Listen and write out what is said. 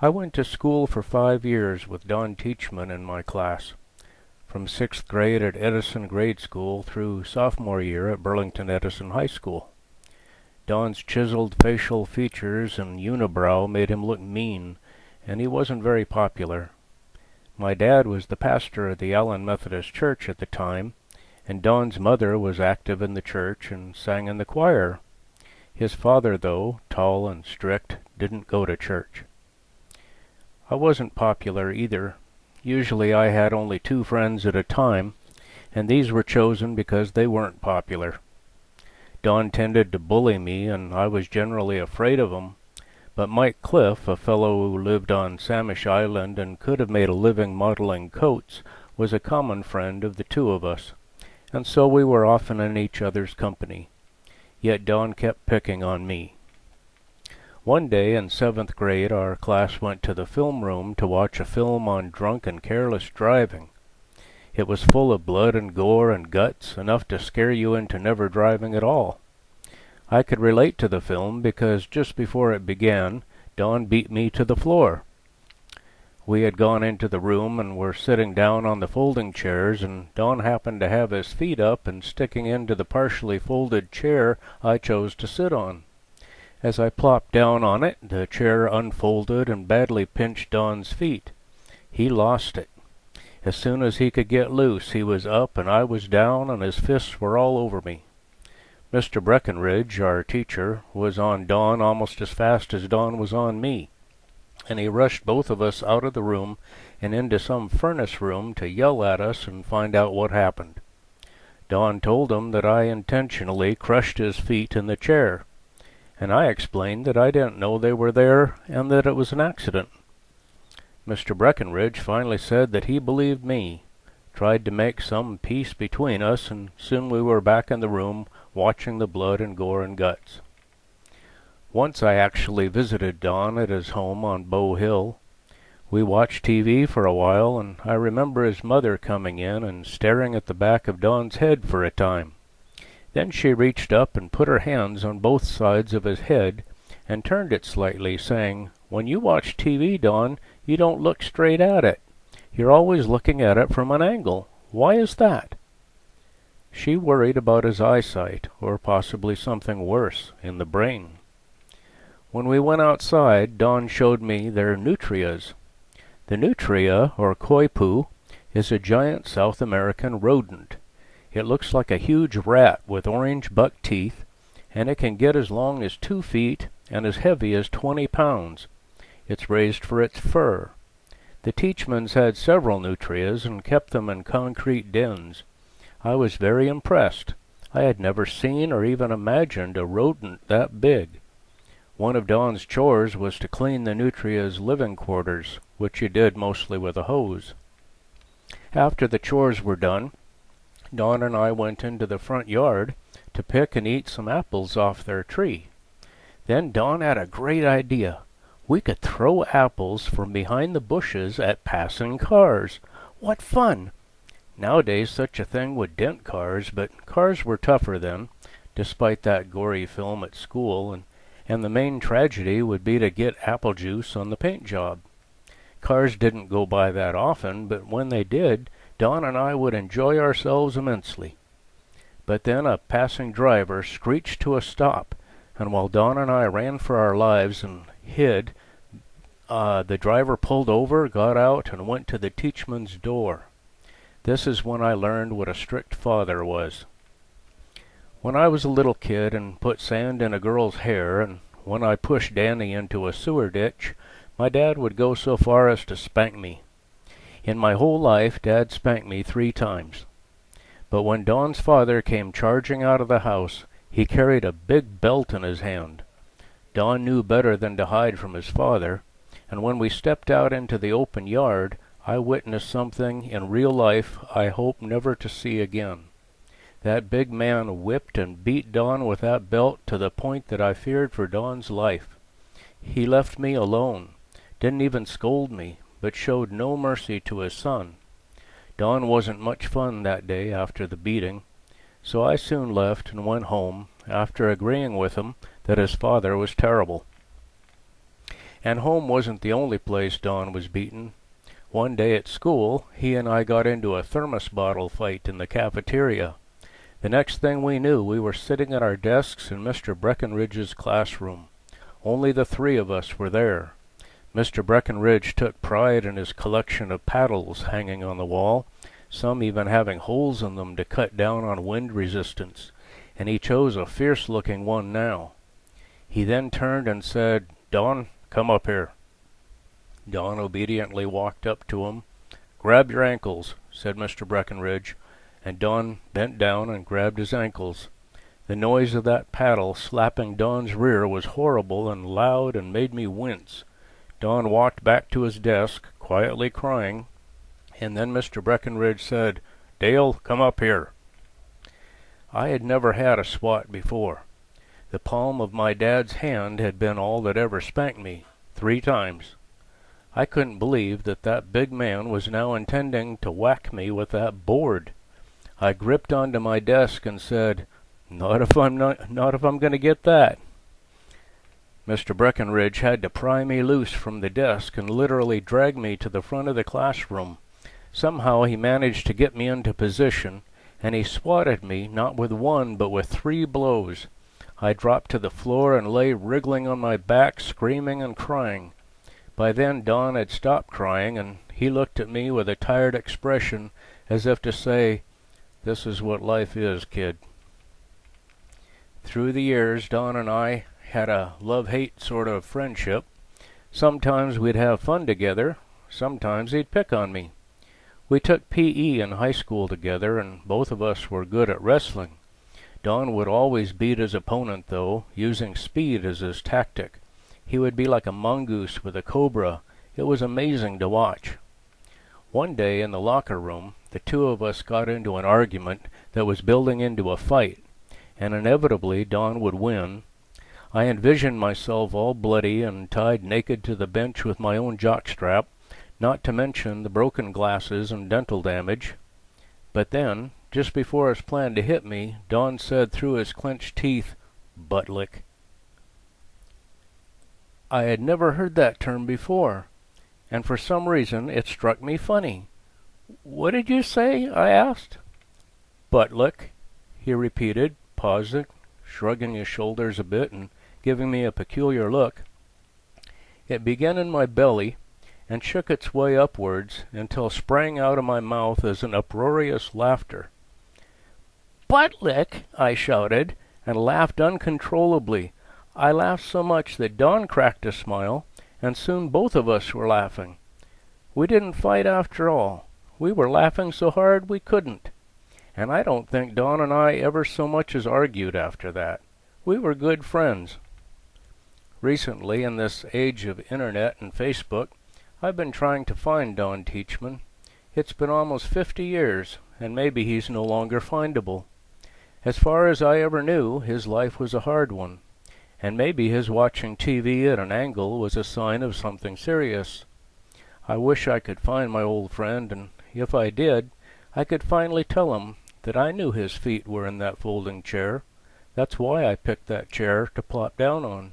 I went to school for 5 years with Don Teachman in my class, from 6th grade at Edison Grade School through sophomore year at Burlington Edison High School. Don's chiseled facial features and unibrow made him look mean, and he wasn't very popular. My dad was the pastor of the Allen Methodist Church at the time, and Don's mother was active in the church and sang in the choir. His father, though, tall and strict, didn't go to church. I wasn't popular either. Usually I had only 2 friends at a time, and these were chosen because they weren't popular. Don tended to bully me, and I was generally afraid of him, but Mike Cliff, a fellow who lived on Samish Island and could have made a living modeling coats, was a common friend of the 2 of us, and so we were often in each other's company. Yet Don kept picking on me. One day in 7th grade our class went to the film room to watch a film on drunk and careless driving. It was full of blood and gore and guts, enough to scare you into never driving at all. I could relate to the film because just before it began, Don beat me to the floor. We had gone into the room and were sitting down on the folding chairs, and Don happened to have his feet up and sticking into the partially folded chair I chose to sit on. As I plopped down on it, the chair unfolded and badly pinched Don's feet. He lost it. As soon as he could get loose, he was up and I was down, and his fists were all over me. Mr. Breckenridge, our teacher, was on Don almost as fast as Don was on me, and he rushed both of us out of the room and into some furnace room to yell at us and find out what happened. Don told him that I intentionally crushed his feet in the chair, and I explained that I didn't know they were there and that it was an accident. Mr. Breckenridge finally said that he believed me, tried to make some peace between us, and soon we were back in the room watching the blood and gore and guts. Once I actually visited Don at his home on Bow Hill. We watched TV for a while, and I remember his mother coming in and staring at the back of Don's head for a time. Then she reached up and put her hands on both sides of his head and turned it slightly, saying, "When you watch TV, Don, you don't look straight at it. You're always looking at it from an angle. Why is that?" She worried about his eyesight, or possibly something worse, in the brain. When we went outside, Don showed me their nutrias. The nutria, or coypu, is a giant South American rodent. It looks like a huge rat with orange buck teeth, and it can get as long as 2 feet and as heavy as 20 pounds. It's raised for its fur. The Teachmans had several nutrias and kept them in concrete dens. I was very impressed. I had never seen or even imagined a rodent that big. One of Don's chores was to clean the nutria's living quarters, which he did mostly with a hose. After the chores were done, Don and I went into the front yard to pick and eat some apples off their tree. Then Don had a great idea. We could throw apples from behind the bushes at passing cars. What fun! Nowadays such a thing would dent cars, but cars were tougher then, despite that gory film at school, and the main tragedy would be to get apple juice on the paint job. Cars didn't go by that often, but when they did, Don and I would enjoy ourselves immensely. But then a passing driver screeched to a stop, and while Don and I ran for our lives and hid, the driver pulled over, got out, and went to the Teachman's door. This is when I learned what a strict father was. When I was a little kid and put sand in a girl's hair, and when I pushed Danny into a sewer ditch, my dad would go so far as to spank me. In my whole life, Dad spanked me 3 times. But when Don's father came charging out of the house, he carried a big belt in his hand. Don knew better than to hide from his father, and when we stepped out into the open yard, I witnessed something in real life I hope never to see again. That big man whipped and beat Don with that belt to the point that I feared for Don's life. He left me alone, didn't even scold me, but showed no mercy to his son. Don wasn't much fun that day after the beating, so I soon left and went home, after agreeing with him that his father was terrible. And home wasn't the only place Don was beaten. One day at school, he and I got into a thermos bottle fight in the cafeteria. The next thing we knew, we were sitting at our desks in Mr. Breckenridge's classroom. Only the three of us were there. Mr. Breckenridge took pride in his collection of paddles hanging on the wall, some even having holes in them to cut down on wind resistance, and he chose a fierce-looking one now. He then turned and said, "Don, come up here." Don obediently walked up to him. "Grab your ankles," said Mr. Breckenridge, and Don bent down and grabbed his ankles. The noise of that paddle slapping Don's rear was horrible and loud and made me wince. Don walked back to his desk, quietly crying, and then Mr. Breckenridge said, "Dale, come up here." I had never had a swat before. The palm of my dad's hand had been all that ever spanked me, 3 times. I couldn't believe that that big man was now intending to whack me with that board. I gripped onto my desk and said, not if I'm going to get that." Mr. Breckenridge had to pry me loose from the desk and literally drag me to the front of the classroom. Somehow he managed to get me into position, and he swatted me not with 1 but with 3 blows. I dropped to the floor and lay wriggling on my back, screaming and crying. By then Don had stopped crying, and he looked at me with a tired expression, as if to say, "This is what life is, kid." Through the years, Don and I had a love-hate sort of friendship. Sometimes we'd have fun together, sometimes he'd pick on me. We took PE in high school together, and both of us were good at wrestling. Don would always beat his opponent, though, using speed as his tactic. He would be like a mongoose with a cobra. It was amazing to watch. One day in the locker room, the two of us got into an argument that was building into a fight, and inevitably Don would win. I envisioned myself all bloody and tied naked to the bench with my own jockstrap, not to mention the broken glasses and dental damage. But then, just before his plan to hit me, Don said through his clenched teeth, "Buttlick." I had never heard that term before, and for some reason it struck me funny. "What did you say?" I asked. "Buttlick," he repeated, pausing, shrugging his shoulders a bit and giving me a peculiar look. It began in my belly and shook its way upwards until sprang out of my mouth as an uproarious laughter. "Buttlick!" I shouted, and laughed uncontrollably. I laughed so much that Don cracked a smile, and soon both of us were laughing. We didn't fight after all. We were laughing so hard we couldn't. And I don't think Don and I ever so much as argued after that. We were good friends. Recently, in this age of internet and Facebook, I've been trying to find Don Teachman. It's been almost 50 years, and maybe he's no longer findable. As far as I ever knew, his life was a hard one, and maybe his watching TV at an angle was a sign of something serious. I wish I could find my old friend, and if I did, I could finally tell him that I knew his feet were in that folding chair. That's why I picked that chair to plop down on.